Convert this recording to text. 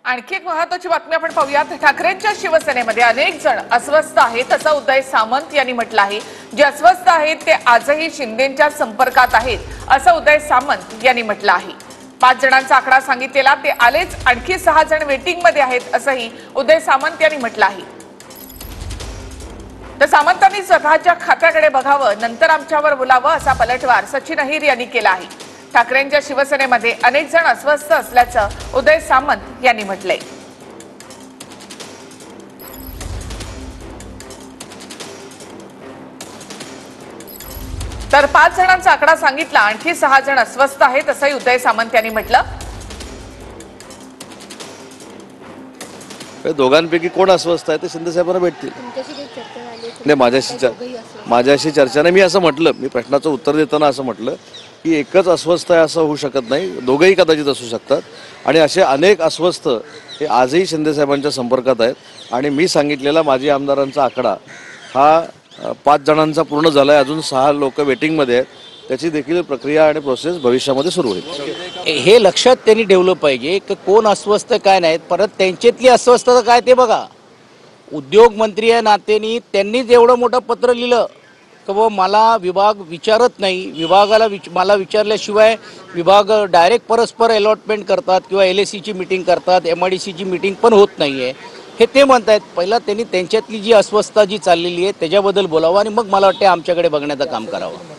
आणखी एक महत्त्वाची बातमी आपण पाहूयात। ठाकरेंच्या शिवसेनेमध्ये अनेक जण अस्वस्थ आहेत असं उदय सामंत यांनी म्हटलं आहे। जे अस्वस्थ आहेत ते आजही शिंदेंच्या संपर्कात आहेत असं उदय सामंत यांनी म्हटलं आहे। 5 जणांचा आकडा सांगितलेला ते आलेच, आणखी 6 जण वेटिंग मध्ये आहेत असंही उदय सामंत यांनी म्हटलं आहे। तर सामंतांनी स्वतःच्या खात्याकडे बघावं, नंतर आमच्यावर बोलावं असा पलटवार सचिन अहिर यांनी केला आहे। ठाकरेंच्या शिवसेनेमध्ये अनेक जण अस्वस्थ असल्याचं उदय सामंत यांनी म्हटलंय। तर 5 जणांचा आकडा सांगितला, आणखी 6 जण अस्वस्थ आहेत असंही उदय सामंत यांनी म्हटलं। दोघांपैकी कोण अस्वस्थ आहे ते शिंदे साहेबांना भेटतील। नाही, माझ्याशी चर्चा नाही। मी असं म्हटलं, मी प्रश्नाचं उत्तर देताना असं म्हटलं की एकच अस्वस्थ आहे असं होऊ शकत नाही, दोघंही कदाचित असू शकतात आणि असे अनेक अस्वस्थ हे आजही शिंदे साहेबांच्या संपर्कात आहेत। आणि मी सांगितलेला माजी आमदारांचा आकडा हा 5 जणांचा पूर्ण झाला आहे, अजून 6 लोक वेटिंगमध्ये आहेत। त्याची देखील प्रक्रिया आणि प्रोसेस भविष्यामध्ये सुरू होईल। हे लक्षात त्यांनी ठेवलं पाहिजे की कोण अस्वस्थ काय नाहीत, परत त्यांच्यातली अस्वस्थता काय ते बघा। उद्योग मंत्री या नात्याने त्यांनीच एवढं मोठं पत्र लिहिलं की मला विभाग विचारत नाही, विभागाला मला विचारल्याशिवाय विभाग डायरेक्ट परस्पर अलॉटमेंट करतात किंवा LACची मीटिंग करतात, MIDCची मीटिंग पण होत नाही आहे हे ते म्हणतात। पहिला त्यांनी त्यांच्यातली जी अस्वस्थता जी चाललेली आहे त्याच्याबद्दल बोलावं आणि मग मला वाटते आमच्याकडे बघण्याचं काम करावं।